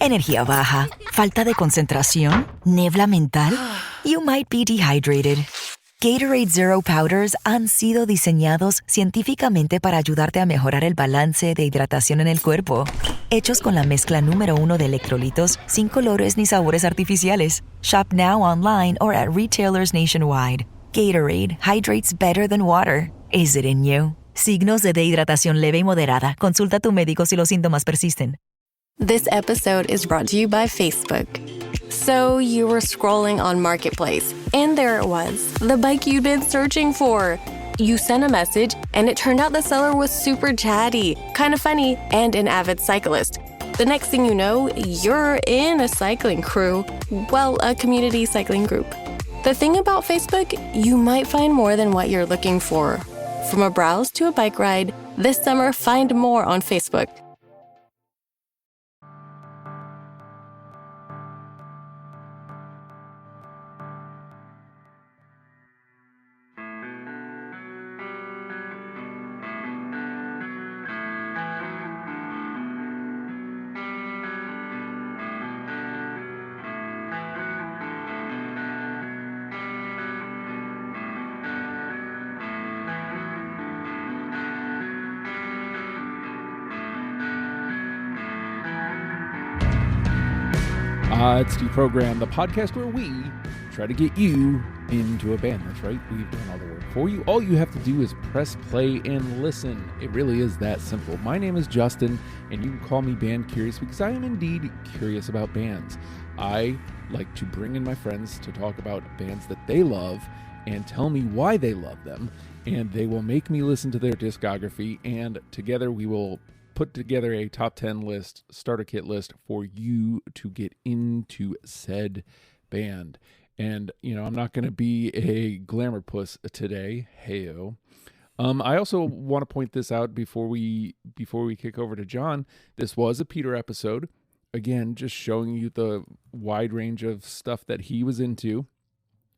Energía baja, falta de concentración, niebla mental. You might be dehydrated. Gatorade Zero Powders han sido diseñados científicamente para ayudarte a mejorar el balance de hidratación en el cuerpo. Hechos con la mezcla número 1 de electrolitos, sin colores ni sabores artificiales. Shop now online or at retailers nationwide. Gatorade hydrates better than water. Is it in you? Signos de dehidratación leve y moderada. Consulta a tu médico si los síntomas persisten. This episode is brought to you by Facebook. So you were scrolling on Marketplace, and there it was, the bike you'd been searching for. You sent a message, and it turned out the seller was super chatty, kind of funny, and an avid cyclist. The next thing you know, you're in a cycling crew. Well, a community cycling group. The thing about Facebook, you might find more than what you're looking for. From a browse to a bike ride, this summer find more on Facebook. It's Deprogrammed, the podcast where we try to get you into a band. That's right, we've done all the work for you. All you have to do is press play and listen. It really is that simple. My name is Justin, and you can call me Band Curious because I am indeed curious about bands. I like to bring in my friends to talk about bands that they love and tell me why they love them, and they will make me listen to their discography, and together we will put together a top 10 list, starter kit list for you to get into said band. And, I'm not going to be a glamour puss today. Heyo. I also want to point this out before we kick over to John. This was a Peter episode. Again, just showing you the wide range of stuff that he was into.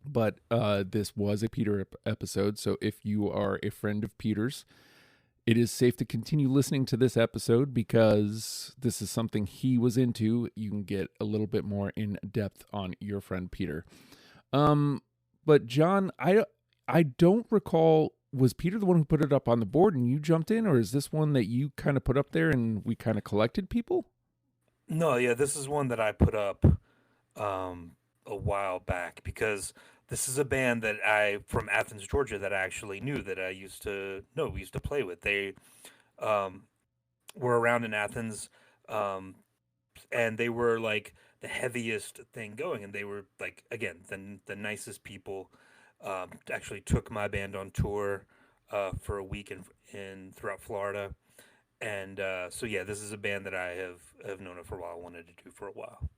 But this was a Peter episode. So if you are a friend of Peter's, it is safe to continue listening to this episode because this is something he was into. You can get a little bit more in depth on your friend Peter. But John, I don't recall, was Peter the one who put it up on the board and you jumped in, or is this one that you kind of put up there and we kind of collected people? No, yeah, this is one that I put up a while back because this is a band that from Athens, Georgia, that I actually knew, that I used to know, we used to play with. They were around in Athens, and they were like the heaviest thing going, and they were like, again, the nicest people. Actually took my band on tour for a week in throughout Florida, and so yeah, this is a band that I have known it for a while, wanted to do for a while.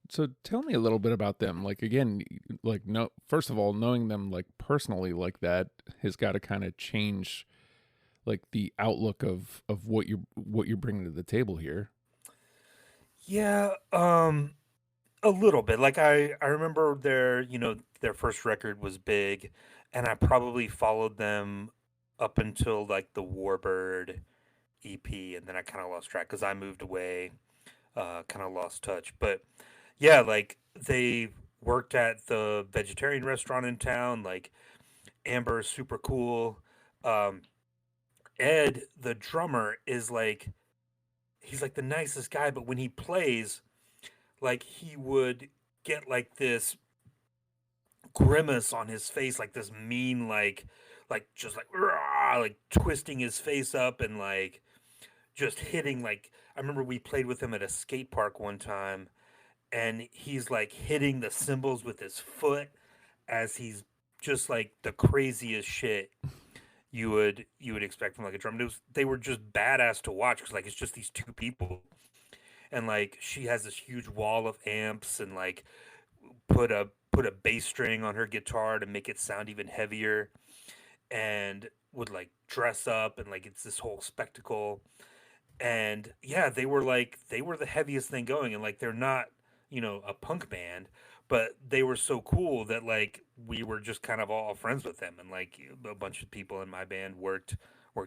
So tell me a little bit about them. Like, again, like, no, first of all, knowing them like personally like that has got to kind of change like the outlook of what you're bringing to the table here. Yeah, a little bit. Like I remember their first record was big, and I probably followed them up until like the Warbird EP, and then I kind of lost track because I moved away, kind of lost touch. But yeah, like they worked at the vegetarian restaurant in town. Like Amber is super cool. Ed, the drummer, is like, he's like the nicest guy, but when he plays, like he would get like this grimace on his face, like this mean, like just like "Rah," like twisting his face up and like just hitting. Like I remember we played with him at a skate park one time, and he's like hitting the cymbals with his foot as he's just like the craziest shit you would expect from like a drummer. They were just badass to watch because like it's just these two people, and like she has this huge wall of amps and like put a bass string on her guitar to make it sound even heavier, and would like dress up and like it's this whole spectacle. And yeah, they were the heaviest thing going, and like they're not, a punk band, but they were so cool that like we were just kind of all friends with them, and like a bunch of people in my band worked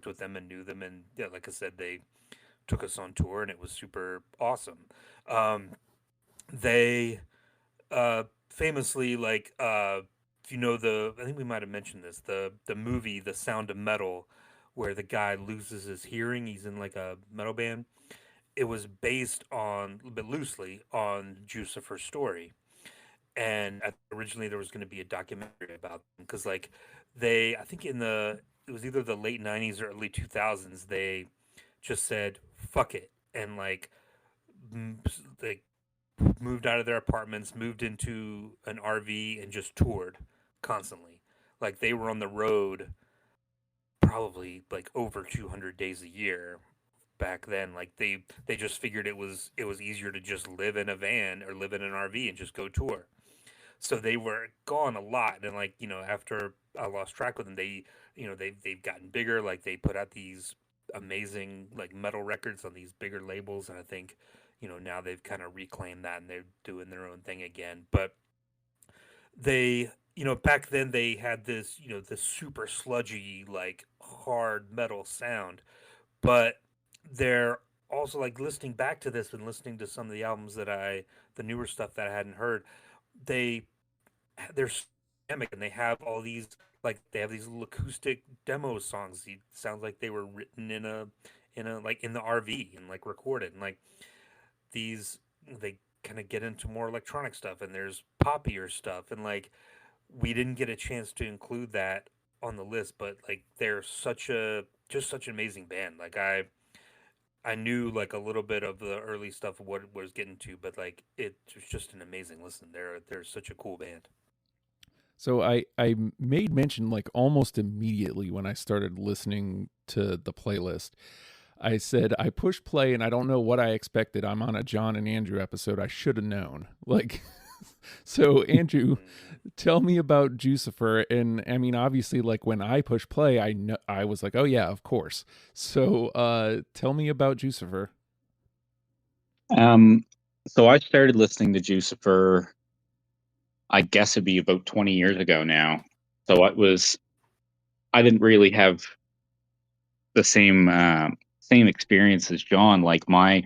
with them and knew them, and yeah, like I said, they took us on tour, and it was super awesome. Um, they famously, like, if you know I think we might have mentioned this, the movie The Sound of Metal, where the guy loses his hearing. He's in like a metal band. It was based on, a bit loosely, on Jucifer's story. And originally there was going to be a documentary about them, because like I think it was either the late 90s or early 2000s, they just said fuck it, and like they moved out of their apartments, moved into an RV, and just toured constantly. Like they were on the road probably like over 200 days a year back then. Like they just figured it was easier to just live in a van or live in an RV and just go tour. So they were gone a lot, and like, after I lost track with them, they've gotten bigger. Like they put out these amazing like metal records on these bigger labels, and I think, now they've kind of reclaimed that and they're doing their own thing again. But they, back then they had this super sludgy, like hard metal sound. But they're also, like, listening back to this and listening to some of the albums the newer stuff that I hadn't heard, they they're dynamic, and they have all these, like, they have these little acoustic demo songs. It sounds like they were written in a like in the RV and like recorded, and like these they kind of get into more electronic stuff, and there's poppier stuff, and like we didn't get a chance to include that on the list, but like they're such an amazing band. Like I knew like a little bit of the early stuff of what it was getting to, but like it was just an amazing listen. They're such a cool band. So I made mention like almost immediately when I started listening to the playlist. I said I pushed play and I don't know what I expected. I'm on a John and Andrew episode. I should have known. Like, so Andrew, tell me about Jucifer. And I mean, obviously, like when I push play, I was like, oh yeah, of course. So tell me about Jucifer. So I started listening to Jucifer, I guess it'd be about 20 years ago now. So I didn't really have the same experience as John. Like my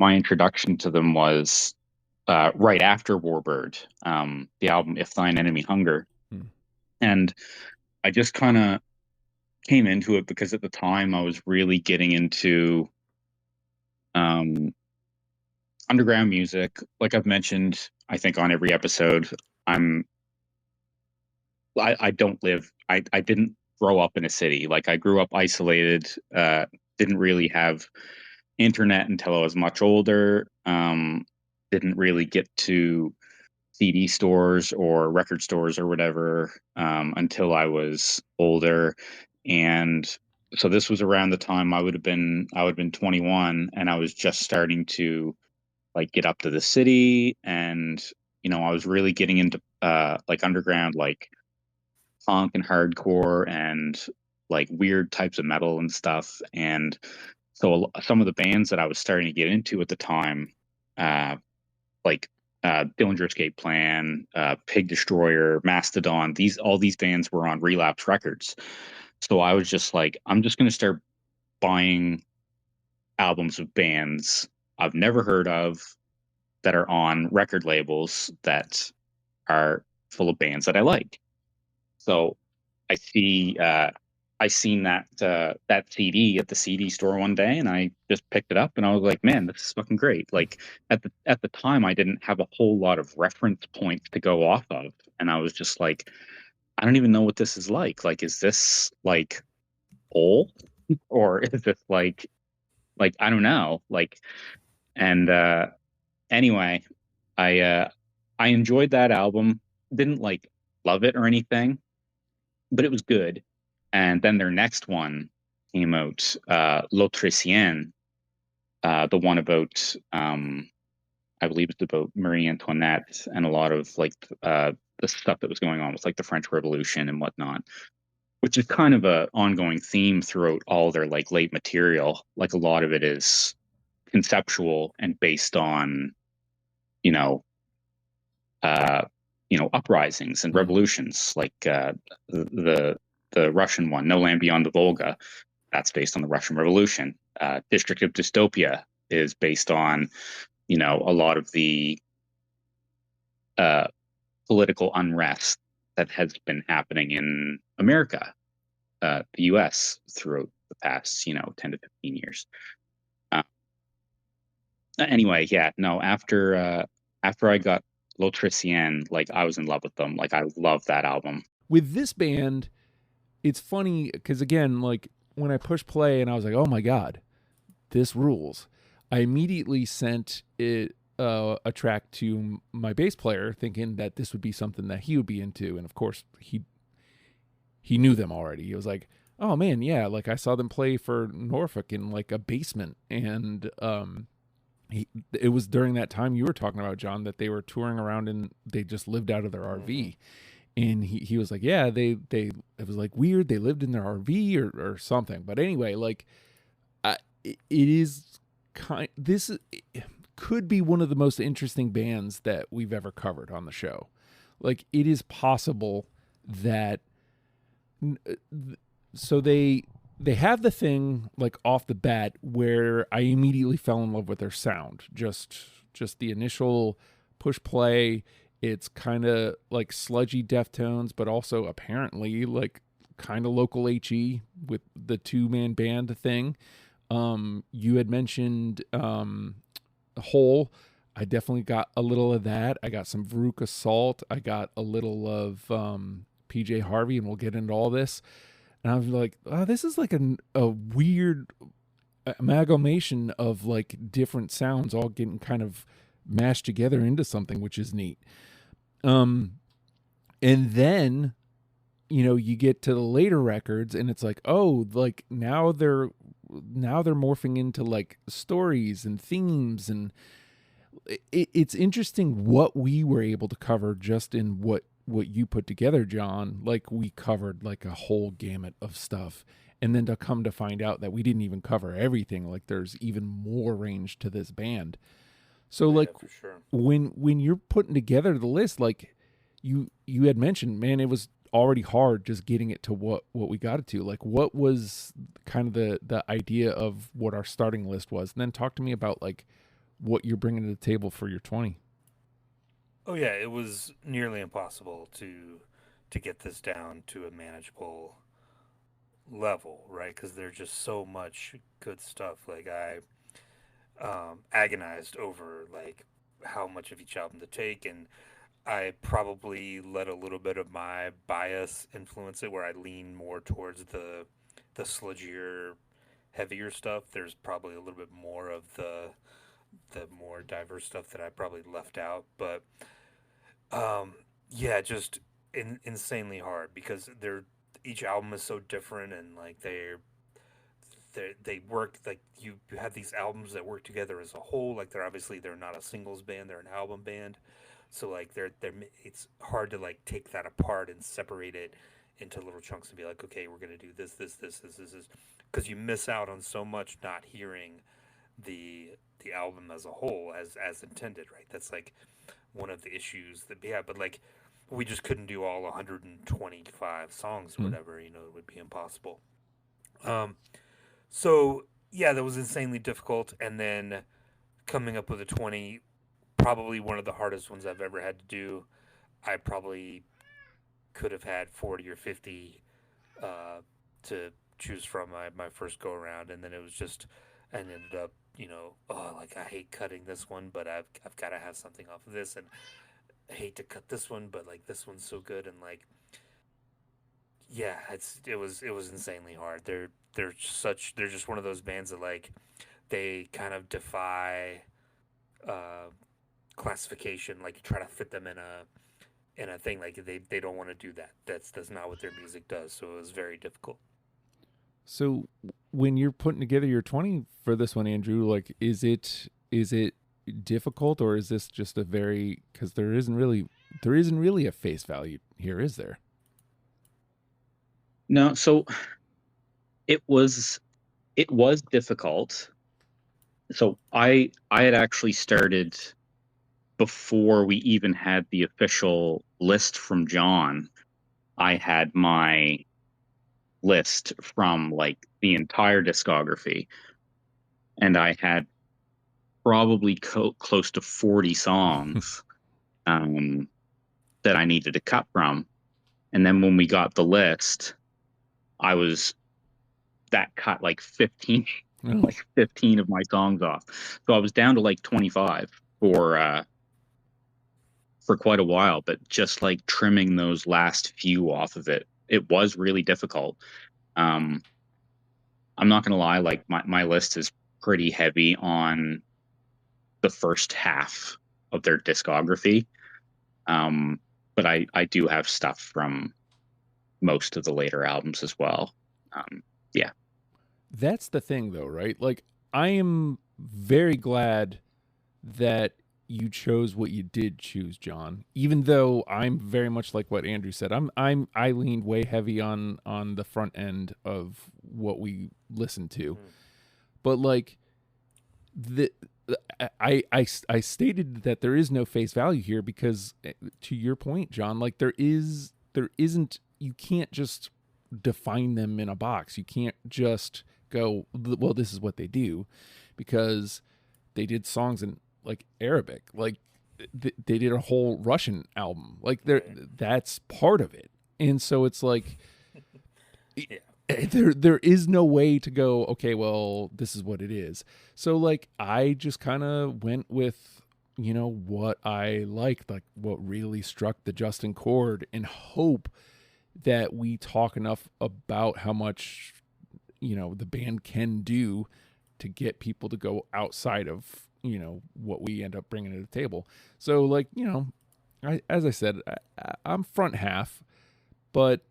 introduction to them was right after Warbird, the album If Thine Enemy Hunger. And I just kind of came into it because at the time I was really getting into underground music. Like I've mentioned, I think on every episode, I didn't grow up in a city. Like I grew up isolated, didn't really have internet until I was much older. Didn't really get to CD stores or record stores or whatever until I was older. And so this was around the time I would have been 21, and I was just starting to like get up to the city, and I was really getting into like underground, like punk and hardcore and like weird types of metal and stuff. And so some of the bands that I was starting to get into at the time, like Dillinger Escape Plan, Pig Destroyer, Mastodon, all these bands were on Relapse Records. So I was just like, I'm just going to start buying albums of bands I've never heard of that are on record labels that are full of bands that I like. So I seen that CD at the CD store one day, and I just picked it up, and I was like, man, this is fucking great. Like at the time, I didn't have a whole lot of reference points to go off of, and I was just like, I don't even know what this is like. Like, is this like old, or is this like I don't know. Like, and anyway, I enjoyed that album. Didn't like love it or anything, but it was good. And then their next one came out, L'Autrichienne, the one about, I believe it's about Marie Antoinette and a lot of like the stuff that was going on with like the French Revolution and whatnot, which is kind of a ongoing theme throughout all their like late material. Like a lot of it is conceptual and based on, uprisings and revolutions, like the Russian one, No Land Beyond the Volga. That's based on the Russian Revolution. District of Dystopia is based on, a lot of the political unrest that has been happening in America, the U.S. throughout the past, 10 to 15 years. Anyway, yeah, no, after I got L'Autrichienne, like I was in love with them. Like I love that album. With this band, it's funny because again, like when I pushed play and I was like, "Oh my god, this rules," I immediately sent it a track to my bass player, thinking that this would be something that he would be into, and of course he knew them already. He was like, "Oh man, yeah, like I saw them play for Norfolk in like a basement," and it was during that time you were talking about, John, that they were touring around and they just lived out of their RV. And he was like, yeah, they it was like weird. They lived in their RV or something. But anyway, like it is this could be one of the most interesting bands that we've ever covered on the show. Like it is possible that, so they have the thing like off the bat where I immediately fell in love with their sound. Just the initial push play. It's kind of like sludgy Deftones, but also apparently like kind of local HE with the 2-man band thing. You had mentioned Hole. I definitely got a little of that. I got some Veruca Salt. I got a little of PJ Harvey, and we'll get into all this. And I was like, oh, this is like a weird amalgamation of like different sounds all getting kind of mashed together into something, which is neat. And then, you get to the later records and it's like, oh, like now they're morphing into like stories and themes. And it's interesting what we were able to cover just in what you put together, John. Like we covered like a whole gamut of stuff. And then to come to find out that we didn't even cover everything, like there's even more range to this band. So like for sure. when you're putting together the list, like you had mentioned, man, it was already hard just getting it to what we got it to. Like what was kind of the idea of what our starting list was? And then talk to me about like what you're bringing to the table for your 20. Oh yeah, it was nearly impossible to get this down to a manageable level, right? Because there's just so much good stuff. Like I agonized over like how much of each album to take, and I probably let a little bit of my bias influence it, where I lean more towards the sludgier, heavier stuff. There's probably a little bit more of the more diverse stuff that I probably left out, but yeah, just insanely hard because each album is so different, and like they work, like you have these albums that work together as a whole. Like they're not a singles band, they're an album band. So like they're it's hard to like take that apart and separate it into little chunks and be like, okay, we're gonna do this, because you miss out on so much not hearing the album as a whole as intended, right? That's like one of the issues that we have, but like we just couldn't do all 125 songs or whatever, it would be impossible. So yeah, that was insanely difficult, and then coming up with a 20, probably one of the hardest ones I've ever had to do. I probably could have had 40 or 50 to choose from my first go around, and then it was just, I ended up, like I hate cutting this one, but I've got to have something off of this, and I hate to cut this one, but like this one's so good, and like, yeah, it was insanely hard. They're just one of those bands that like they kind of defy classification. Like you try to fit them in a thing, like they don't want to do that. That's not what their music does. So it was very difficult. So when you're putting together your 20 for this one, Andrew, like is it difficult, or is this just a very, because there isn't really a face value here, is there? No, so it was difficult. So I had actually started before we even had the official list from John. I had my list from like the entire discography. and I had probably close to 40 songs that I needed to cut from. And then when we got the list, that cut like 15 like 15 of my songs off. So I was down to like 25 for quite a while, but just like trimming those last few off of it was really difficult. I'm not gonna lie, like my list is pretty heavy on the first half of their discography. But I do have stuff from most of the later albums as well. Yeah. That's the thing, though, right? Like, I am very glad that you chose what you did choose, John. Even though I'm very much like what Andrew said, I leaned way heavy on the front end of what we listened to, but like I stated that there is no face value here because, to your point, John, like there isn't. You can't just define them in a box. You can't just go, well, this is what they do, because they did songs in like Arabic, like they did a whole Russian album, like that's part of it. And so it's like, there is no way to go, okay, well, this is what it is. So like, I just kind of went with, what I liked, like what really struck the Justin chord, and hope that we talk enough about how much, the band can do to get people to go outside of, what we end up bringing to the table. So like, as I said, I'm front half, but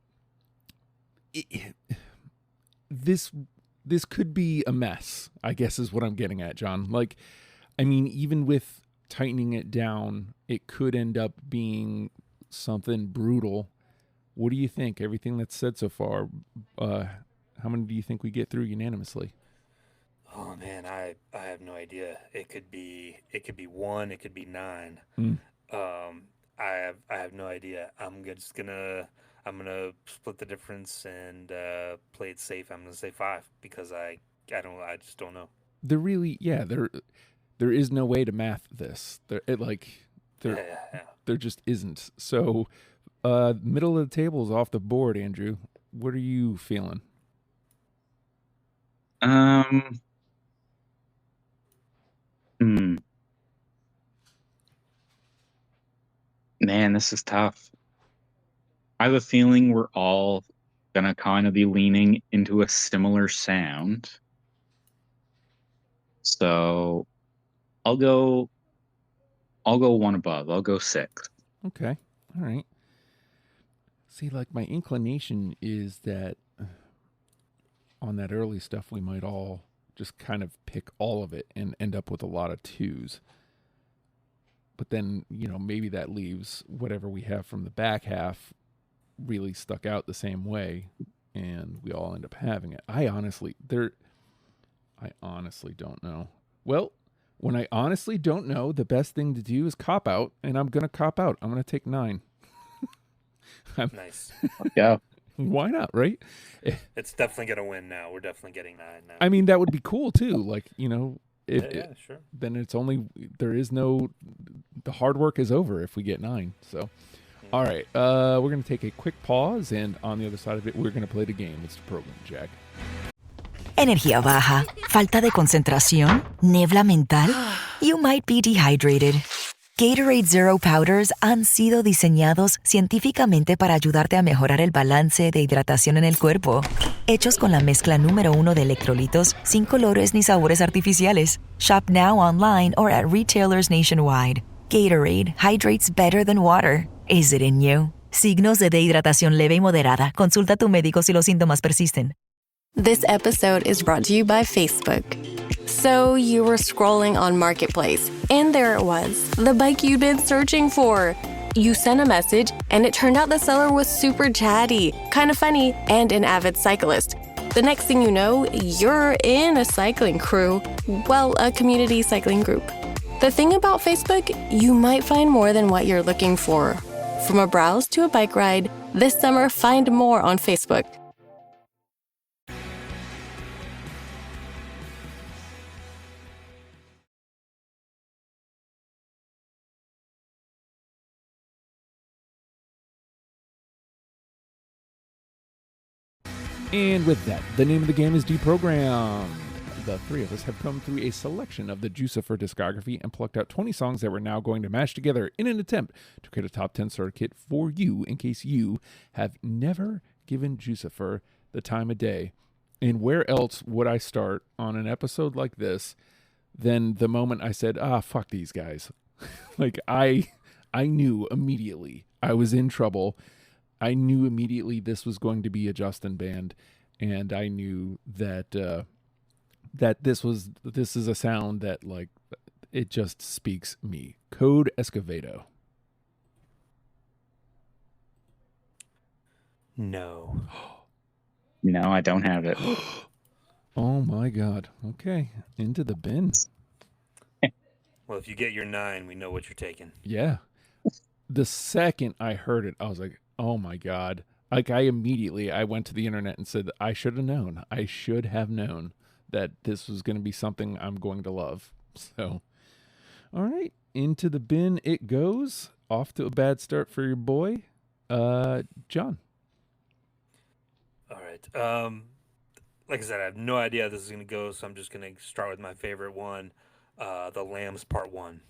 this could be a mess, I guess is what I'm getting at, John. Like, I mean, even with tightening it down, it could end up being something brutal. What do you think? Everything that's said so far, how many do you think we get through unanimously? Oh man, I have no idea. It could be 1, it could be 9. I have no idea. I'm gonna split the difference and play it safe. I'm gonna say 5 because I just don't know. There is no way to math this. There just isn't. So middle of the table is off the board, Andrew. What are you feeling? Man, this is tough. I have a feeling we're all gonna kind of be leaning into a similar sound. So I'll go one above. I'll go 6. Okay. All right. See, like my inclination is that on that early stuff, we might all just kind of pick all of it and end up with a lot of 2s. But then, maybe that leaves whatever we have from the back half really stuck out the same way, and we all end up having it. I honestly don't know. Well, when I honestly don't know, the best thing to do is cop out, and I'm going to cop out. I'm going to take 9. Nice. Yeah. Why not, right? It's definitely going to win now. We're definitely getting 9 now. I mean, that would be cool too. Like, sure. Then it's only, the hard work is over if we get 9. So, all right, we're going to take a quick pause, and on the other side of it, we're going to play the game. It's Deprogrammed, Jack. Energía baja, falta de concentración, niebla mental. You might be dehydrated. Gatorade Zero Powders han sido diseñados científicamente para ayudarte a mejorar el balance de hidratación en el cuerpo. Hechos con la mezcla número 1 de electrolitos sin colores ni sabores artificiales. Shop now online or at retailers nationwide. Gatorade hydrates better than water. Is it in you? Signos de dehidratación leve y moderada. Consulta a tu médico si los síntomas persisten. This episode is brought to you by Facebook. So you were scrolling on Marketplace, and there it was, the bike you'd been searching for. You sent a message, and it turned out the seller was super chatty, kind of funny, and an avid cyclist. The next thing you know, you're in a cycling crew. Well, a community cycling group. The thing about Facebook, you might find more than what you're looking for. From a browse to a bike ride, this summer find more on Facebook. And with that, the name of the game is Deprogrammed. The three of us have come through a selection of the Jucifer discography and plucked out 20 songs that we're now going to mash together in an attempt to create a top 10 starter kit for you in case you have never given Jucifer the time of day. And where else would I start on an episode like this than the moment I said, fuck these guys. Like, I knew immediately I was in trouble. I knew immediately this was going to be a Justin band, and I knew that that this is a sound that, like, it just speaks me. Code Escovedo. No. No, I don't have it. Oh my God. Okay. Into the bin. Well, if you get your 9, we know what you're taking. Yeah. The second I heard it, I was like, oh my God. Like, I went to the internet and said, I should have known. I should have known that this was going to be something I'm going to love. So, all right. Into the bin it goes. Off to a bad start for your boy, John. All right. Like I said, I have no idea how this is going to go, so I'm just going to start with my favorite one, The Lambs Part 1.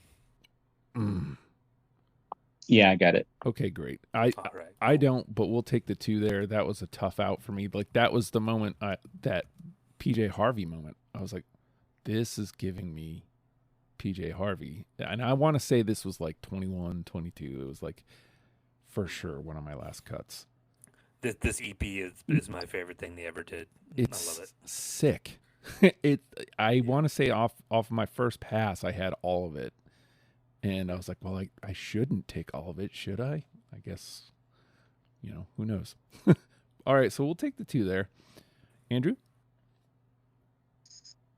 Yeah, I got it. Okay, great. All right, I don't, but we'll take the 2 there. That was a tough out for me. Like, that was the moment, that PJ Harvey moment. I was like, this is giving me PJ Harvey. And I want to say this was like 21, 22. It was like, for sure, one of my last cuts. This EP is my favorite thing they ever did. I love it. Sick. I want to say off of my first pass, I had all of it. And I was like, well, I shouldn't take all of it, should I? I guess, who knows? All right, so we'll take the 2 there. Andrew?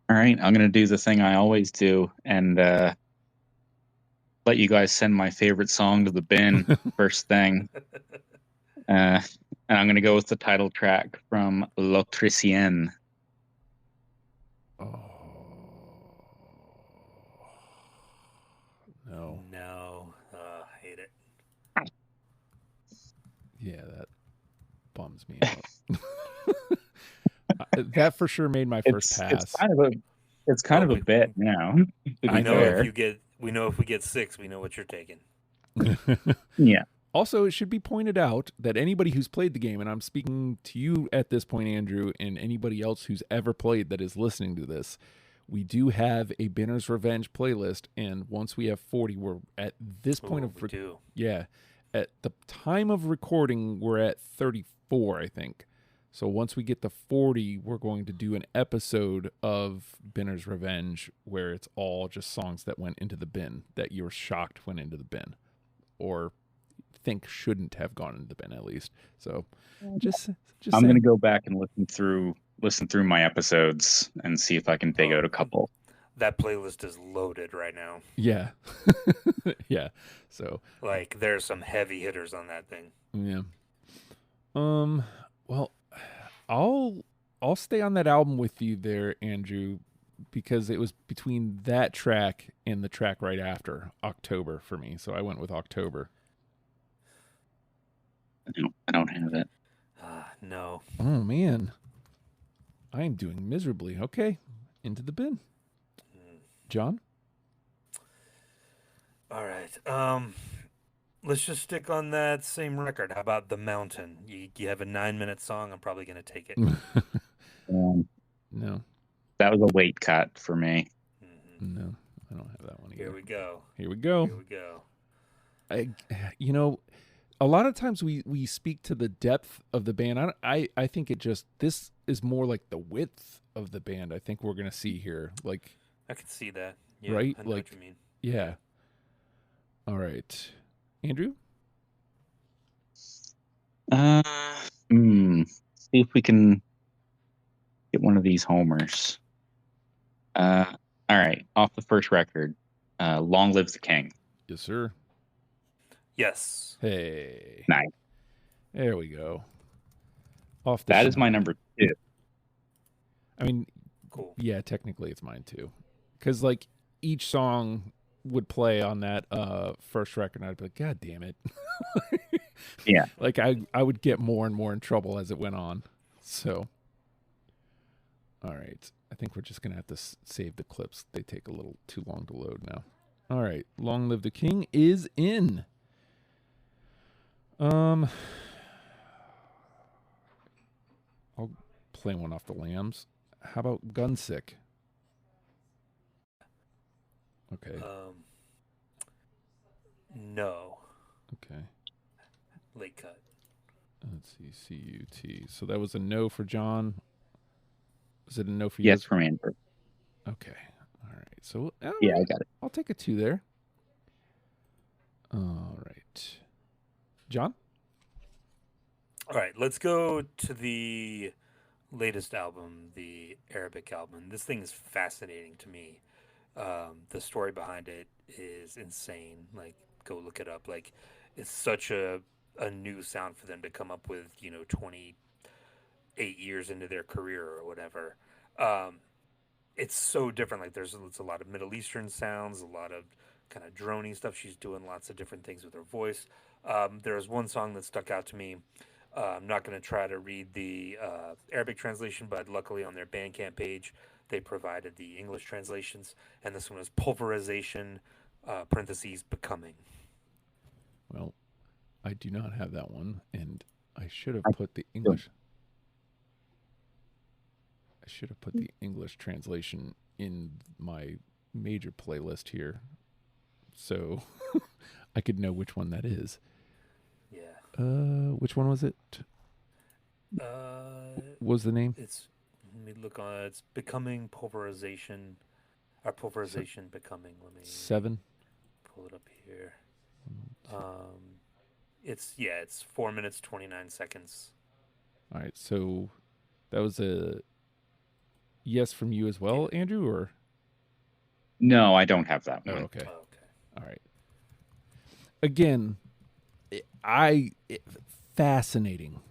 All right, I'm going to do the thing I always do and let you guys send my favorite song to the bin first thing. And I'm going to go with the title track from L'Autrichienne. Oh. No. No. I hate it. Yeah, that bums me out. That for sure made my first pass. It's kind of a bit now. I know if we get 6, we know what you're taking. Yeah. Also, it should be pointed out that anybody who's played the game, and I'm speaking to you at this point, Andrew, and anybody else who's ever played that is listening to this, we do have a Binner's Revenge playlist, and once we have 40, we're at this point at the time of recording, we're at 34, I think. So once we get to 40, we're going to do an episode of Binner's Revenge where it's all just songs that went into the bin, that you're shocked went into the bin, or think shouldn't have gone into the bin at least. So just I'm going to go back and listen through my episodes and see if I can dig out a couple. That playlist is loaded right now. Yeah. Yeah. So like there's some heavy hitters on that thing. Yeah. Well, I'll stay on that album with you there, Andrew, because it was between that track and the track right after, October, for me. So I went with October. I don't have it. No. Oh, man. I am doing miserably. Okay. Into the bin. John? All right. Let's just stick on that same record. How about The Mountain? You have a 9-minute song. I'm probably going to take it. No. That was a weight cut for me. Mm-hmm. No, I don't have that one either. Here we go. Here we go. Here we go. A lot of times we speak to the depth of the band. I think this is more like the width of the band. I think we're going to see here. Like, I can see that. Yeah, right? I know Like, what you mean. Yeah. All right. Andrew? See if we can get one of these homers. All right. Off the first record, Long Live the King. Yes, sir. Yes. Hey. Nice. There we go. That is my number 2. I mean, cool. Yeah, technically it's mine too. Because, like, each song would play on that first record, and I'd be like, God damn it. Yeah. Like, I would get more and more in trouble as it went on. So, All right. I think we're just going to have to save the clips. They take a little too long to load now. All right. Long Live the King is in. I'll play one off the Lambs. How about Gunsick? Okay. No. Okay. Late cut. Let's see. CUT. So that was a no for John. Was it a no for you? Yes, from Andrew. Okay. All right. So I got it. I'll take a 2 there. All right. John? All right, let's go to the latest album, the Arabic album. This thing is fascinating to me. The story behind it is insane. Like, go look it up. Like, it's such a new sound for them to come up with, 28 years into their career or whatever. It's so different. Like, it's a lot of Middle Eastern sounds, a lot of kind of drony stuff. She's doing lots of different things with her voice. There was one song that stuck out to me. I'm not going to try to read the Arabic translation, but luckily on their Bandcamp page, they provided the English translations. And this one was Pulverization, parentheses, Becoming. Well, I do not have that one, and I should have put the English. I should have put the English translation in my major playlist here, so I could know which one that is. Yeah. Which one was it? What was the name? Let me look on it. It's Becoming Pulverization, or Pulverization Becoming. Let me 7. pull it up here. It's 4 minutes 29 seconds. All right, so that was a yes from you as well, Andrew, or No, I don't have that one. Oh, okay. Oh, okay. All right. Again, fascinating.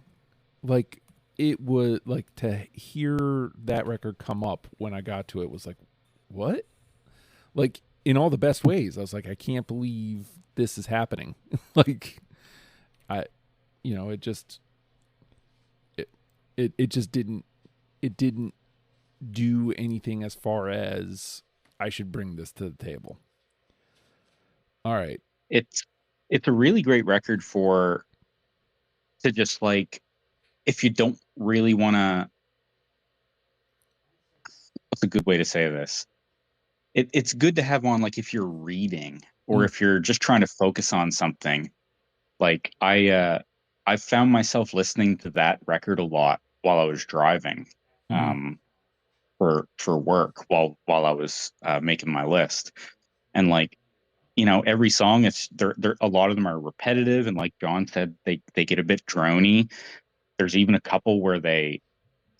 Like, it was like to hear that record come up when I got to it was like, what? Like, in all the best ways. I was like, I can't believe this is happening. Like, it just didn't do anything as far as I should bring this to the table. All right. It's a really great record to just, like, if you don't really want to, what's a good way to say this? It's good to have on, like, if you're reading or if you're just trying to focus on something. Like, I found myself listening to that record a lot while I was driving, for work while I was making my list. And, like, every song, it's they're a lot of them are repetitive, and like John said, they get a bit drony. There's even a couple where they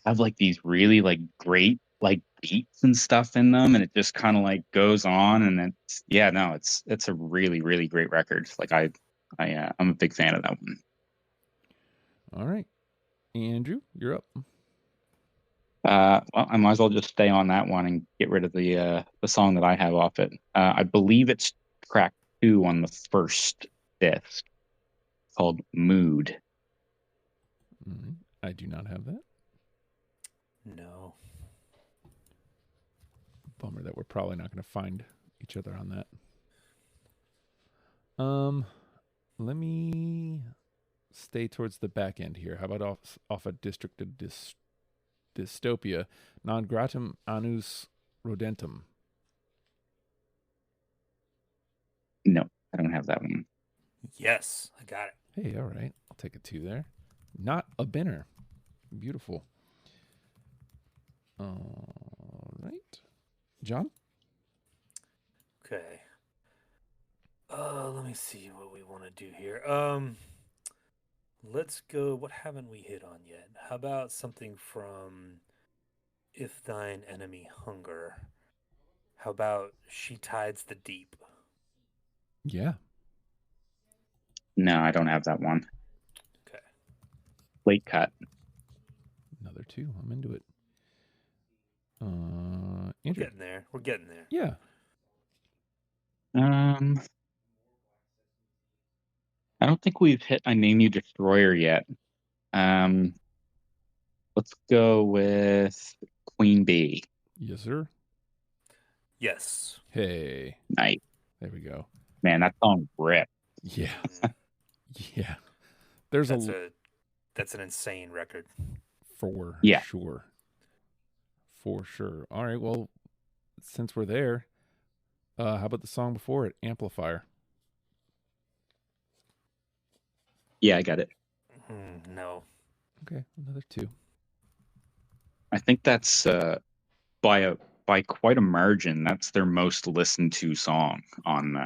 have, like, these really, like, great, like, beats and stuff in them, and it just kind of, like, goes on. And it's a really, really great record. Like, I'm a big fan of that one. All right, Andrew, you're up. Well, I might as well just stay on that one and get rid of the song that I have off it. I believe it's track 2 on the first disc, called Mood. I do not have that. No. Bummer that we're probably not going to find each other on that. Let me stay towards the back end here. How about off a District of Dystopia, Non Gratum Annus Rodentum? No, I don't have that one. Yes, I got it. Hey, all right. I'll take a 2 there. Not a Binner. Beautiful. All right. John? Okay. Let me see what we want to do here. Let's go. What haven't we hit on yet? How about something from If Thine Enemy Hunger? How about She Tides the Deep? Yeah. No, I don't have that one. Okay. Late cut. Another 2. I'm into it. We're Andrew. getting there. We're getting there. Yeah. I don't think we've hit I Name You Destroyer yet. Let's go with Queen Bee. Yes, sir. Yes. Hey. Nice. There we go. Man, that song ripped. Yeah. Mhm. Yeah. There's That's an insane record. for Yeah. sure. For sure. All right. Well, since we're there, how about the song before it, Amplifier? Yeah, I got it. No. Okay, another 2. I think that's by quite a margin. That's their most listened to song on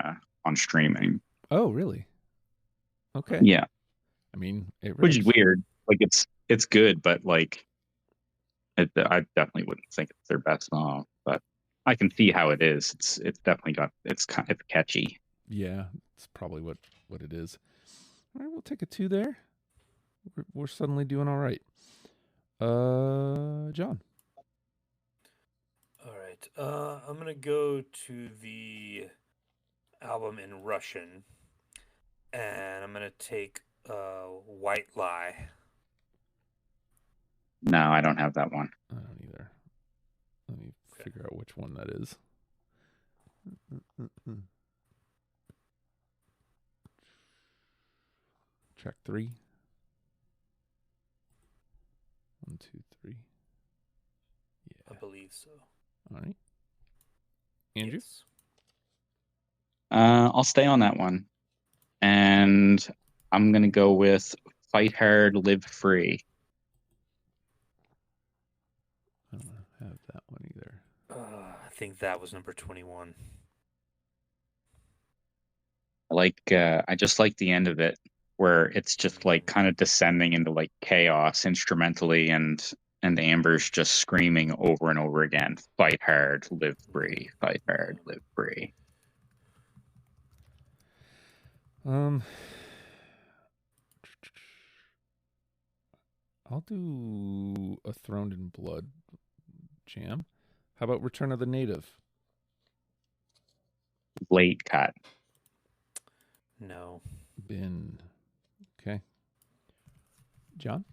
streaming. Oh, really? Okay. Yeah, I mean, it which is rips. weird. Like it's good, but like I definitely wouldn't think it's their best song. But I can see how it is. It's definitely got it's catchy. Yeah, it's probably what it is. All right, we'll take a 2 there. We're suddenly doing all right. John. All right. I'm gonna go to the album in Russian, and I'm gonna take White Lie. No, I don't have that one. I don't either. Let me figure out which one that is. Track 3. 1, 2, 3. I believe so. All right. Andrew? Yes. I'll stay on that one, and I'm gonna go with Fight Hard, Live Free. I don't have that one either. I think that was number 21. I just like the end of it, where it's just like kind of descending into like chaos instrumentally, and Amber's just screaming over and over again, "Fight hard, live free. Fight hard, live free." I'll do a Throned in Blood jam. How about Return of the Native? Late cut. No. Bin. Okay. John?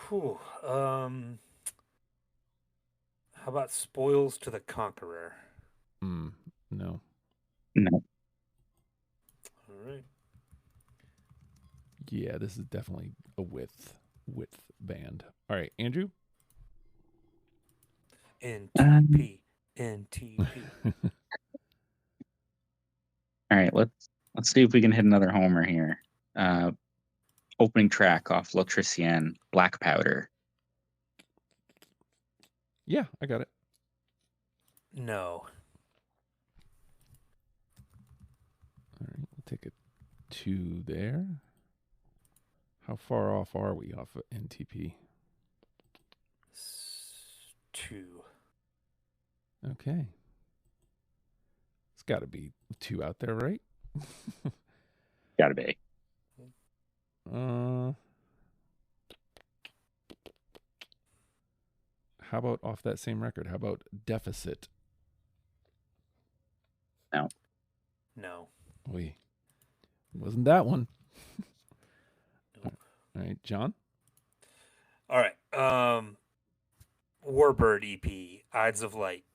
Whew. How about Spoils to the Conqueror? No. No. All right. Yeah, this is definitely a width band. All right, Andrew? NTP. NTP. All right, let's see if we can hit another homer here. Opening track off L'Electricien, Black Powder. Yeah, I got it. No. All right, we'll take a 2 there. How far off are we off of NTP? 2. Okay. It's got to be 2 out there, right? Gotta be. How about off that same record? How about Deficit? No. No. Wait, wasn't that one? Nope. All right, John? All right. Warbird EP, Ides of Light.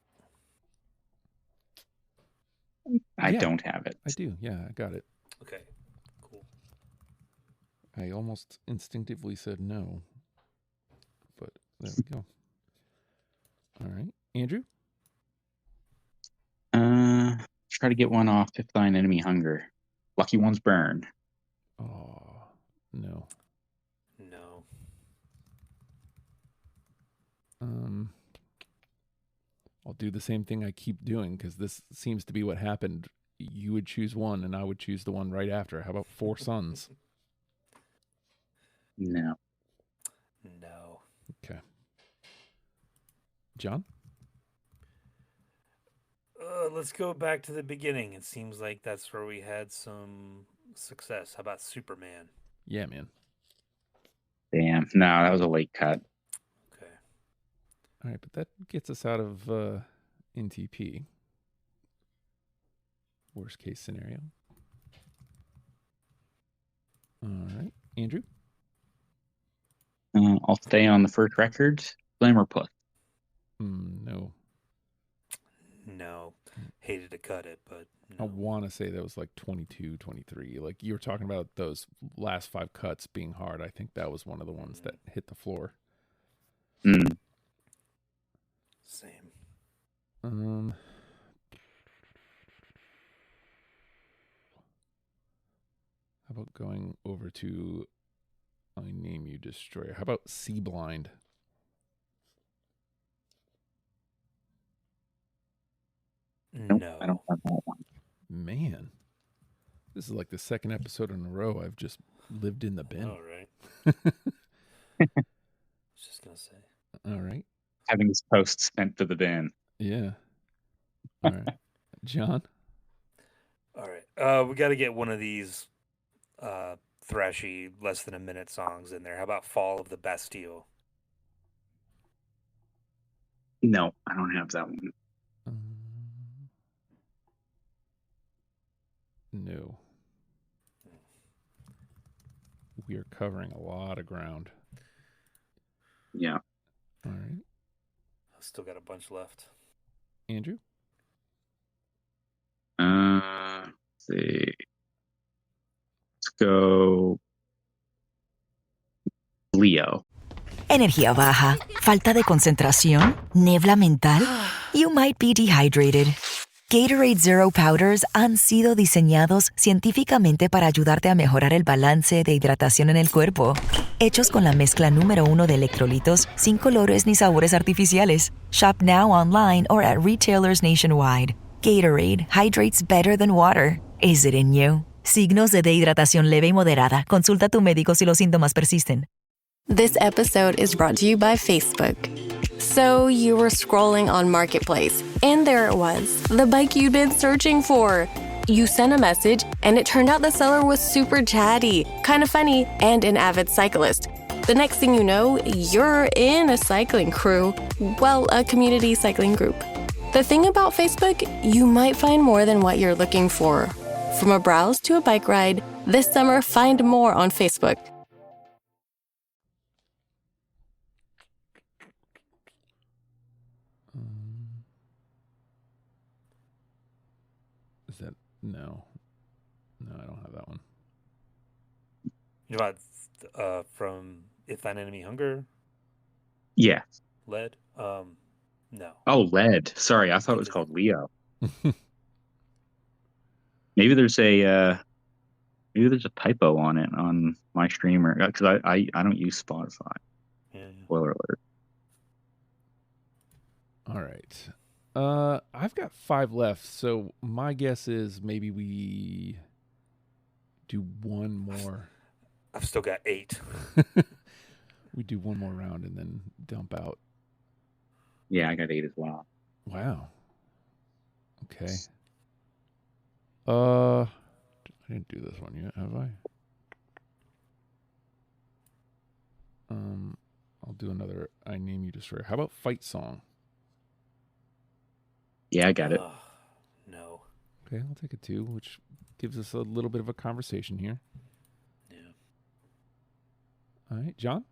I Yeah. don't have it. I do. Yeah, I got it. Okay. Cool. I almost instinctively said no, but there we go. All right, Andrew? Try to get one off If Thine Enemy Hunger. Lucky Ones Burn. Oh, no. No. I'll do the same thing I keep doing because this seems to be what happened. You would choose one, and I would choose the one right after. How about Four Sons? No. No. Okay. John? Let's go back to the beginning. It seems like that's where we had some success. How about Superman? Yeah, man. Damn. No, that was a late cut. Okay. All right, but that gets us out of NTP. Worst case scenario. All right. Andrew? I'll stay on the first record. Glamour Puss. No. No. Hated to cut it, but I no. want to say that was like 22, 23. Like you were talking about those last 5 cuts being hard. I think that was one of the ones that hit the floor. Same. How about going over to I Name You Destroyer? How about Sea Blind? No. I don't have that one. Man, this is like the second episode in a row I've just lived in the bin. All right. I was just going to say. All right. Having this post sent to the bin. Yeah. All right. John? All right. We got to get one of these thrashy, less than a minute songs in there. How about Fall of the Bastille? No, I don't have that one. No. We are covering a lot of ground. Yeah. All right. I've still got a bunch left. Andrew? Let's see. Let's go Leo. Energía baja, falta de concentración, niebla mental. You might be dehydrated. Gatorade Zero Powders han sido diseñados científicamente para ayudarte a mejorar el balance de hidratación en el cuerpo. Hechos con la mezcla número 1 de electrolitos, sin colores ni sabores artificiales. Shop now online or at retailers nationwide. Gatorade hydrates better than water. Is it in you? Signos de dehidratación leve y moderada. Consulta a tu médico si los síntomas persisten. This episode is brought to you by Facebook. So you were scrolling on Marketplace, and there it was, the bike you'd been searching for. You sent a message, and it turned out the seller was super chatty, kind of funny, and an avid cyclist. The next thing you know, you're in a cycling crew. Well, a community cycling group. The thing about Facebook, you might find more than what you're looking for. From a browse to a bike ride, this summer find more on Facebook. Is that no? No, I don't have that one. You know about from If Thine Enemy Hunger? Yeah. Lead? No. Oh, Lead. Sorry, I thought it was called Leo. Maybe there's a typo on it on my streamer because I don't use Spotify. Yeah. Spoiler alert. All right. I've got 5 left, so my guess is maybe we do one more. I've still got 8. We do one more round and then dump out. Yeah, I got 8 as well. Wow. Okay. I didn't do this one yet, have I? I'll do another I Name You Destroyer. How about Fight Song? Yeah, I got it. No. Okay, I'll take a 2, which gives us a little bit of a conversation here. Yeah. All right, John?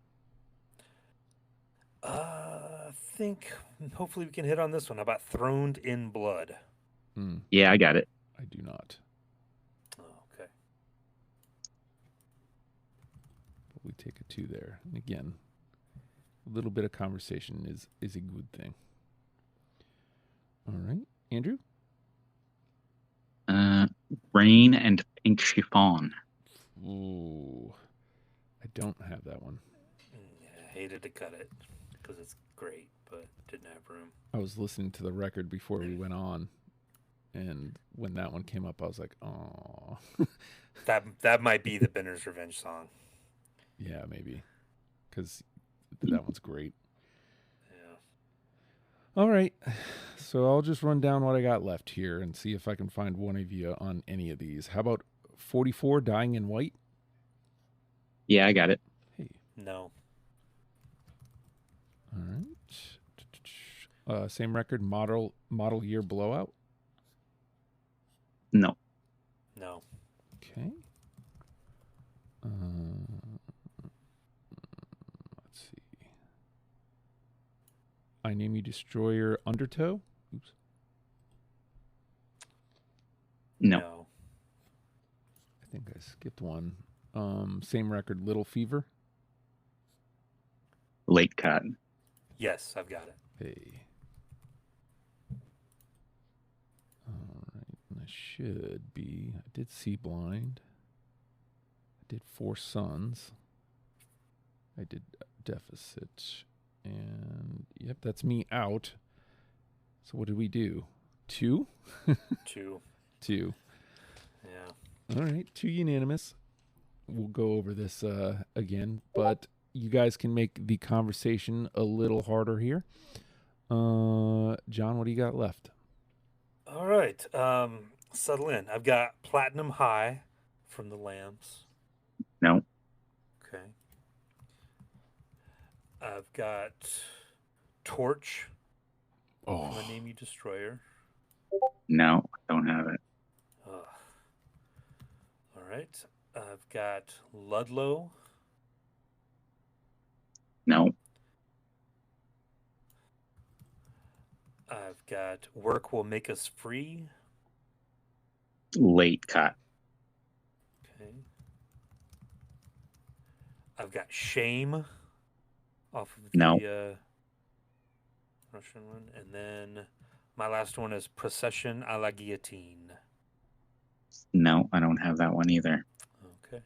I think hopefully we can hit on this one. How about Throned in Blood? Yeah, I got it. I do not. Oh, okay. But we take a 2 there. And again, a little bit of conversation is a good thing. All right. Andrew? Rain and Pink Chiffon. Ooh. I don't have that one. Yeah, I hated to cut it because it's great, but didn't have room. I was listening to the record before we went on, and when that one came up, I was like, oh. That might be the Binner's Revenge song. Yeah, maybe. Because that one's great. Yeah. All right. So I'll just run down what I got left here and see if I can find one of you on any of these. How about 44, Dying in White? Yeah, I got it. Hey. No. All right. Same record, Model Year Blowout? No. No. Okay. Let's see. I Name You Destroyer, Undertow. Oops. No. I think I skipped one. Same record, Little Fever. Late cut. Yes, I've got it. Hey. All right. And I should be. I did See Blind. I did Four Sons. I did Deficit. And yep, that's me out. So what did we do? 2? 2. 2. Yeah. All right. 2 unanimous. We'll go over this again, but you guys can make the conversation a little harder here. John, what do you got left? All right. Settle in. I've got Platinum High from the Lambs. No. Okay. I've got Torch from I Name You Destroyer. No, I don't have it. All right. I've got Ludlow. No. I've got Work Will Make Us Free. Late cut. Okay. I've got Shame off of the No. Russian one. And then my last one is Procession à la Guillotine. No, I don't have that one either. Okay.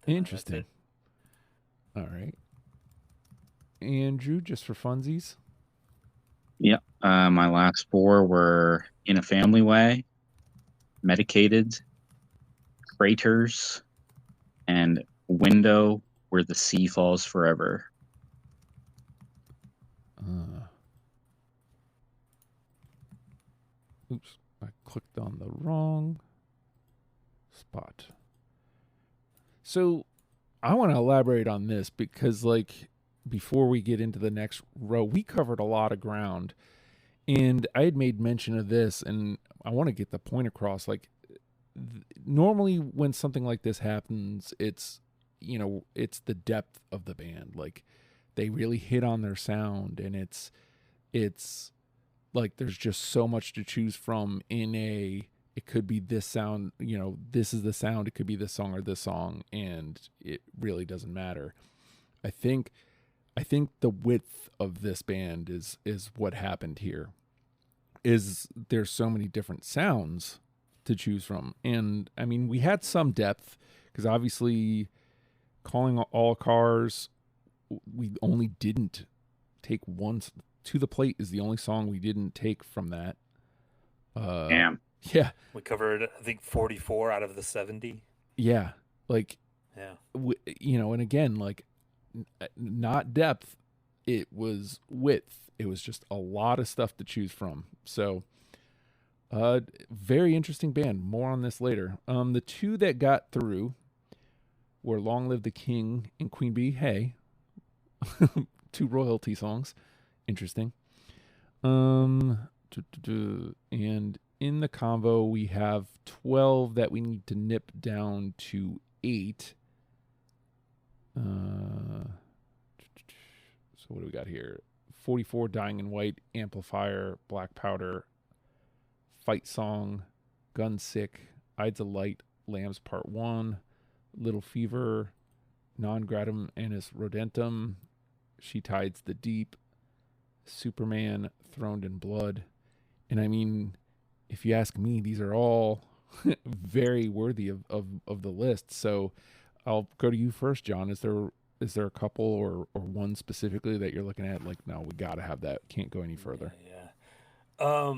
Interesting. All right. Andrew, just for funsies. Yep. My last 4 were In a Family Way, Medicated, Craters, and Window Where the Sea Falls Forever. Oops, I clicked on the wrong spot. So I want to elaborate on this because, like, before we get into the next row, we covered a lot of ground. And I had made mention of this, and I want to get the point across. Like, normally when something like this happens, it's, you know, it's the depth of the band. Like, they really hit on their sound, and it's like there's just so much to choose from in a, it could be this sound, you know, this is the sound, it could be this song or this song, and it really doesn't matter. I think the width of this band is what happened here. Is there's so many different sounds to choose from. And I mean, we had some depth because obviously Calling All Cars, we only didn't take one. To the Plate is the only song we didn't take from that. Damn. Yeah. We covered, I think, 44 out of the 70. Yeah. Like, yeah. You know, and again, like, not depth, it was width. It was just a lot of stuff to choose from. So, very interesting band. More on this later. The 2 that got through were Long Live the King and Queen Bee. Hey, 2 royalty songs. Interesting. And in the convo, we have 12 that we need to nip down to 8. So what do we got here? 44, Dying in White, Amplifier, Black Powder, Fight Song, Gun Sick, Ides of Light, Lambs Part 1, Little Fever, Non Gratum Annis Rodentum, She Tides the Deep, Superman, Throned in Blood. And I mean, if you ask me, these are all very worthy of the list. So I'll go to you first, John. Is there a couple or one specifically that you're looking at? Like, no, we got to have that. Can't go any further. Yeah.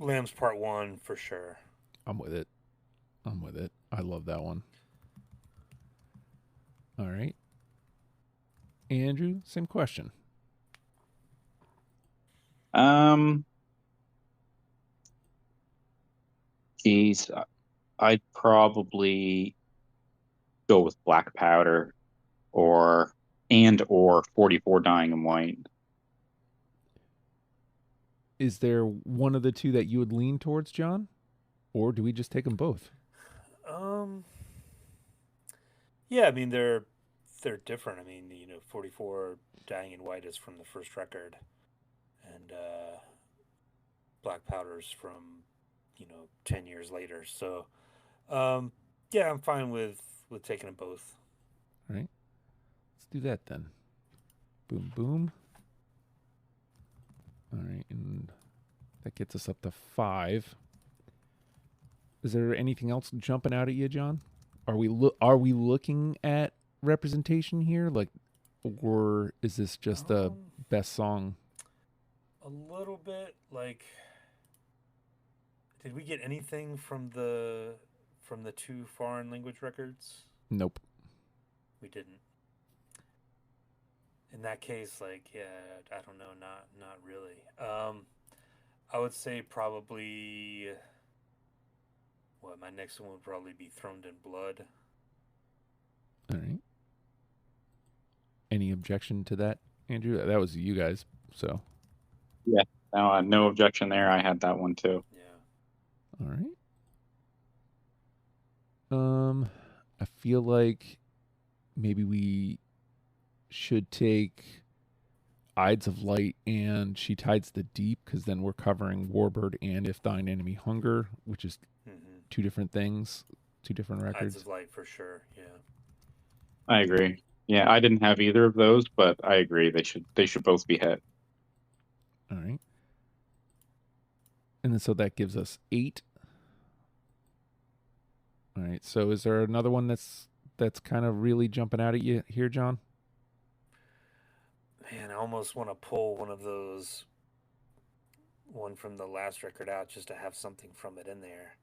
Lambs Part 1 for sure. I'm with it. I love that one. All right. Andrew, same question. Geez, I'd probably go with Black Powder or 44 Dying in White. Is there one of the 2 that you would lean towards, John? Or do we just take them both? Yeah, I mean, they're different. I mean, you know, 44 Dying in White is from the first record. And and Black Powders from 10 years later. So yeah, I'm fine with taking them both. All right. Let's do that then. Boom, boom. All right, and that gets us up to 5. Is there anything else jumping out at you, John? Are we looking at representation here, like, or is this just the best song? A little bit. Like, did we get anything from the 2 foreign language records? Nope. We didn't. In that case, like, yeah, I don't know, not really. I would say probably my next one would probably be Throned in Blood. All right. Any objection to that, Andrew? That was you guys, so. Yeah, no objection there. I had that one too. Yeah. All right. I feel like maybe we should take Ides of Light and She Tides the Deep, because then we're covering Warbird and If Thine Enemy Hunger, which is 2 different things, 2 different records. Ides of Light for sure, yeah. I agree. Yeah, I didn't have either of those, but I agree they should both be hit. All right. And then so that gives us 8. All right. So is there another one that's kind of really jumping out at you here, John? Man, I almost want to pull one from the last record out just to have something from it in there.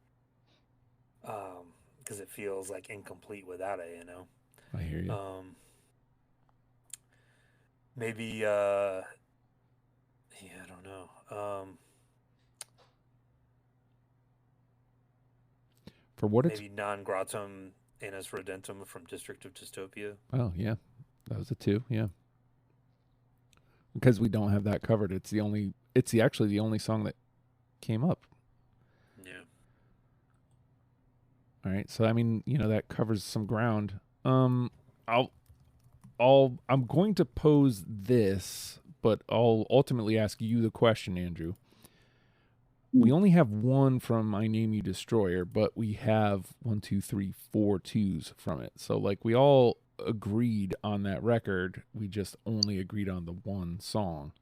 Because it feels like incomplete without it, I hear you. Maybe, I don't know. For what maybe Non Gratum Annus Rodentum from District of Dystopia. Oh, yeah. That was a 2, yeah. Because we don't have that covered. It's actually the only song that came up. Yeah. All right. So, I mean, that covers some ground. I'm going to pose this, but I'll ultimately ask you the question, Andrew. We only have 1 from I Name You Destroyer, but we have 1, 2, 3, 4 2s from it. So, like, we all agreed on that record. We just only agreed on the 1 song.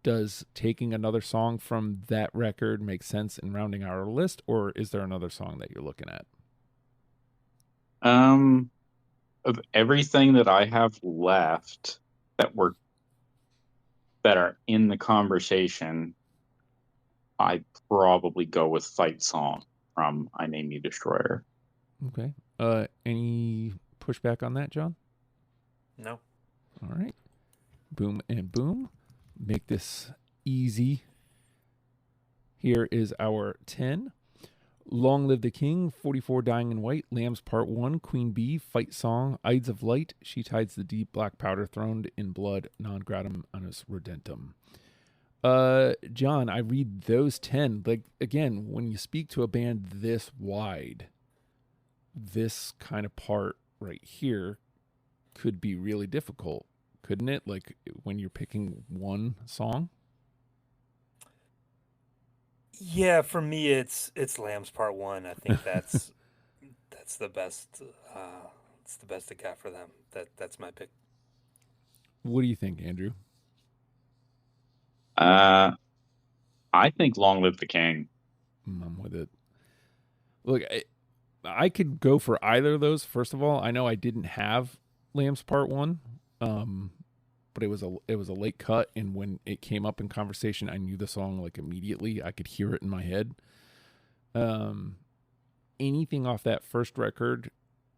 Does taking another song from that record make sense in rounding our list, or is there another song that you're looking at? Of everything that I have left that are in the conversation, I'd probably go with Fight Song from I Name You Destroyer. Okay. Any pushback on that, John? No. All right. Boom and boom. Make this easy. Here is our 10. Long Live the King, 44 Dying in White, Lambs Part 1, Queen Bee, Fight Song, Ides of Light, She Tides the Deep, Black Powder, Throned in Blood, Non Gratum Annus Rodentum. John, I read those 10. Like, again, when you speak to a band this wide, this kind of part right here could be really difficult, couldn't it? Like, when you're picking 1 song? Yeah, for me, it's Lambs Part 1. I think that's the best. It's the best it got for them. That's my pick. What do you think, Andrew? I think Long Live the King. I'm with it. Look, I could go for either of those. First of all, I know I didn't have Lambs Part 1, but it was a late cut, and when it came up in conversation, I knew the song like immediately. I could hear it in my head. Anything off that first record,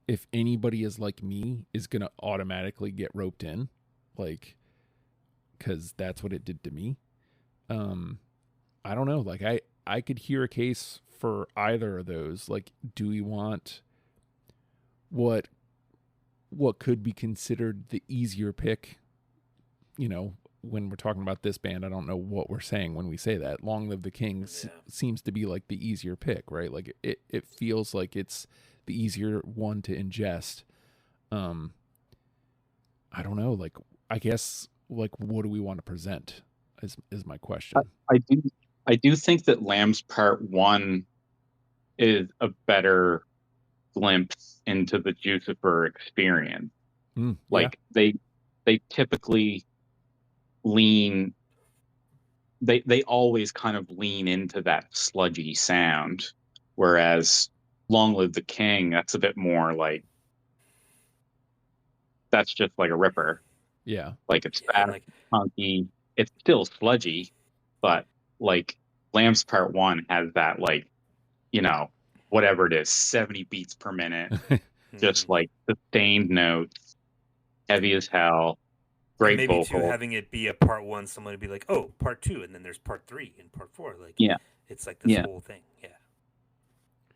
if anybody is like me, is gonna automatically get roped in, like, because that's what it did to me. I don't know. Like, I could hear a case for either of those. Like, do we want what could be considered the easier pick? When we're talking about this band, I don't know what we're saying when we say that. Long Live the King seems to be like the easier pick, right? Like, it feels like it's the easier one to ingest. I don't know. Like, I guess, like, what do we want to present? is my question. I do think that Lamb's Part 1 is a better glimpse into the Jucifer experience. Yeah. Like they typically lean they always kind of lean into that sludgy sound, whereas Long Live the King, that's a bit more like that's just like a ripper. Yeah. Like it's fast, funky, it's still sludgy, but like Lamb's Part 1 has that like, you know, whatever it is, 70 beats per minute, just like sustained notes, heavy as hell, great and maybe vocal. too, having it be a part 1, someone would be like, oh, part 2, and then there's part 3 and part 4. Like, it's like this whole thing.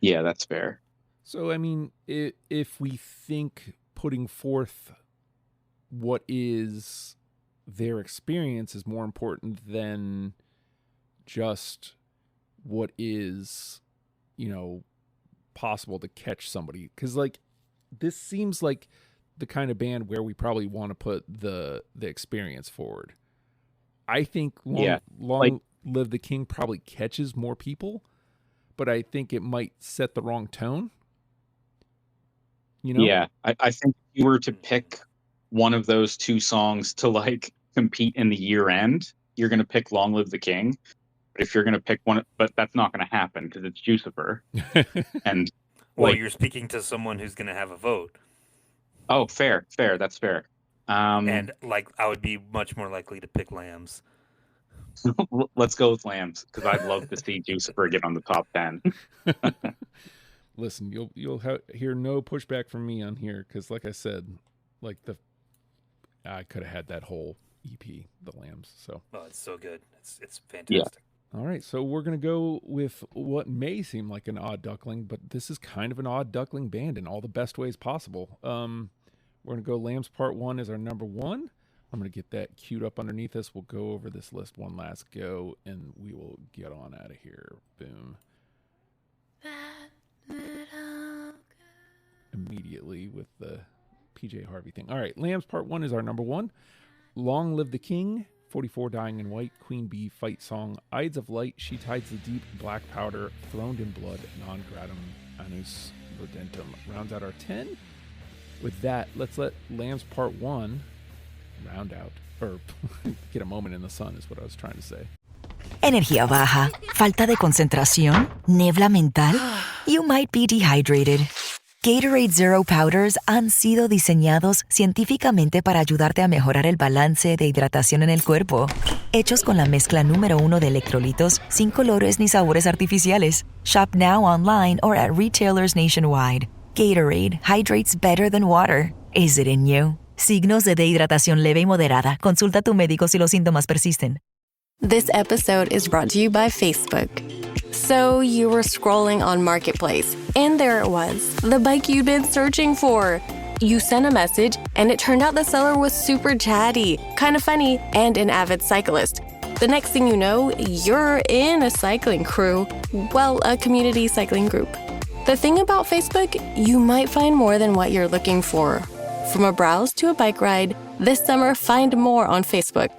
Yeah, that's fair. So I mean, if we think putting forth what is their experience is more important than just what is, you know, possible to catch somebody, because like this seems like the kind of band where we probably want to put the experience forward. I think Long Live the King probably catches more people, but I think it might set the wrong tone. You know? Yeah, I think if you were to pick one of those two songs to like compete in the year end, you're going to pick Long Live the King. But if you're going to pick one, but that's not going to happen because it's Jucifer. And well, you're speaking to someone who's going to have a vote. Oh, fair. That's fair. And like, I would be much more likely to pick Lambs. Let's go with Lambs because I'd love to see Jucifer get on the top 10. Listen, you'll hear no pushback from me on here because, like I said, like I could have had that whole EP, the Lambs. So it's so good. It's fantastic. Yeah. All right, so we're gonna go with what may seem like an odd duckling, but this is kind of an odd duckling band in all the best ways possible. We're gonna go Lambs Part 1 is our number 1. I'm gonna get that queued up underneath us. We'll go over this list one last go, and we will get on out of here. Boom. Immediately with the PJ Harvey thing. All right, Lambs Part 1 is our number 1. Long Live the King, 44 Dying in White, Queen Bee Fight Song, Ides of Light, She Tides the Deep, Black Powder, Throned in Blood, Non Gratum Annus Rodentum rounds out our 10. With that, let's let Lambs Part 1 round out, or get a moment in the sun is what I was trying to say. Energía baja, falta de concentración, niebla mental. You might be dehydrated. Gatorade Zero Powders han sido diseñados científicamente para ayudarte a mejorar el balance de hidratación en el cuerpo. Hechos con la mezcla número 1 de electrolitos, sin colores ni sabores artificiales. Shop now online or at retailers nationwide. Gatorade hydrates better than water. Is it in you? Signos de dehidratación leve y moderada. Consulta a tu médico si los síntomas persisten. This episode is brought to you by Facebook. So you were scrolling on Marketplace, and there it was, the bike you'd been searching for. You sent a message, and it turned out the seller was super chatty, kind of funny, and an avid cyclist. The next thing you know, you're in a cycling crew. Well, a community cycling group. The thing about Facebook, you might find more than what you're looking for. From a browse to a bike ride, this summer find more on Facebook.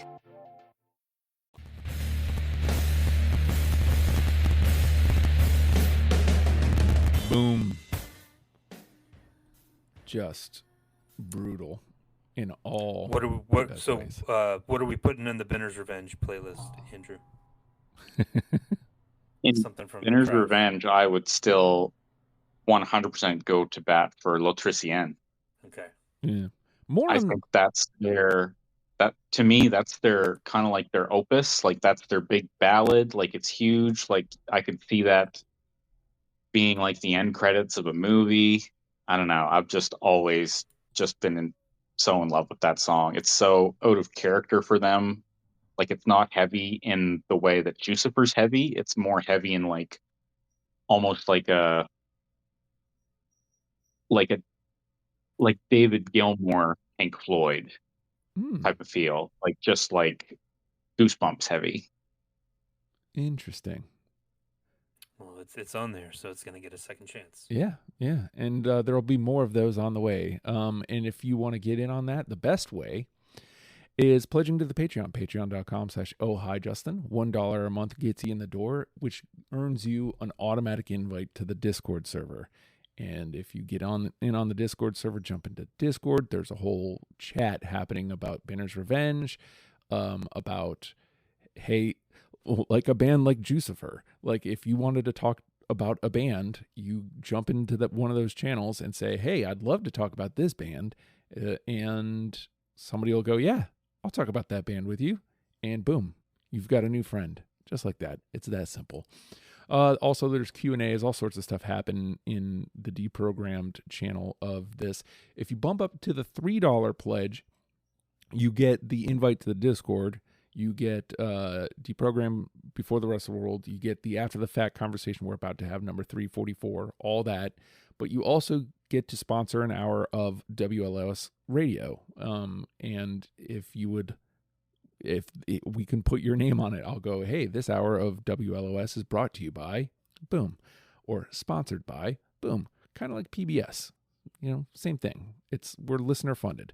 Boom. Just brutal in all. What are we putting in the Benner's Revenge playlist, Andrew? In something from Benner's Revenge, I would still 100% go to bat for L'Autrichienne. Okay. Yeah. I think that's to me, that's their kind of like their opus. Like that's their big ballad. Like it's huge. Like I could see that being like the end credits of a movie. I don't know. I've just always just been so in love with that song. It's so out of character for them. Like it's not heavy in the way that Jucifer's heavy. It's more heavy in like almost like David Gilmour, Pink Floyd type of feel. Like just like Goosebumps heavy. Interesting. Well, it's on there, so it's going to get a second chance. Yeah. And there'll be more of those on the way. And if you want to get in on that, the best way is pledging to the Patreon, patreon.com/ohhijustin. $1 a month gets you in the door, which earns you an automatic invite to the Discord server. And if you get in on the Discord server, jump into Discord. There's a whole chat happening about Banner's Revenge, about, hey, like a band like Jucifer. Like if you wanted to talk about a band, you jump into one of those channels and say, hey, I'd love to talk about this band. And somebody will go, yeah, I'll talk about that band with you. And boom, you've got a new friend. Just like that. It's that simple. Also, there's Q&As, all sorts of stuff happen in the Deprogrammed channel of this. If you bump up to the $3 pledge, you get the invite to the Discord. You get Deprogrammed Before the Rest of the World. You get the After the Fact conversation we're about to have, number 344, all that. But you also get to sponsor an hour of WLOS radio. And if we can put your name on it, I'll go, hey, this hour of WLOS is brought to you by, boom, or sponsored by, boom, kind of like PBS, same thing. We're listener funded.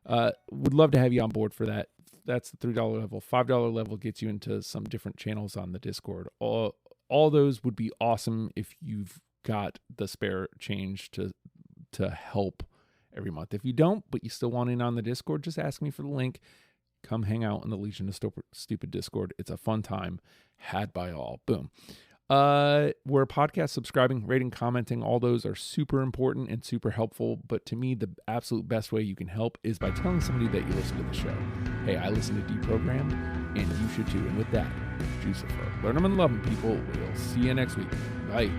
Would love to have you on board for that. That's the $3 level. $5 level gets you into some different channels on the Discord. All those would be awesome if you've got the spare change to help every month. If you don't, but you still want in on the Discord, just ask me for the link. Come hang out in the Legion of Stupid Discord. It's a fun time had by all. Boom. Where podcast subscribing, rating, commenting, all those are super important and super helpful. But to me, the absolute best way you can help is by telling somebody that you listen to the show. Hey, I listen to Deprogrammed, and you should too. And with that, Jucifer. Learn them and love them, people. We'll see you next week. Bye.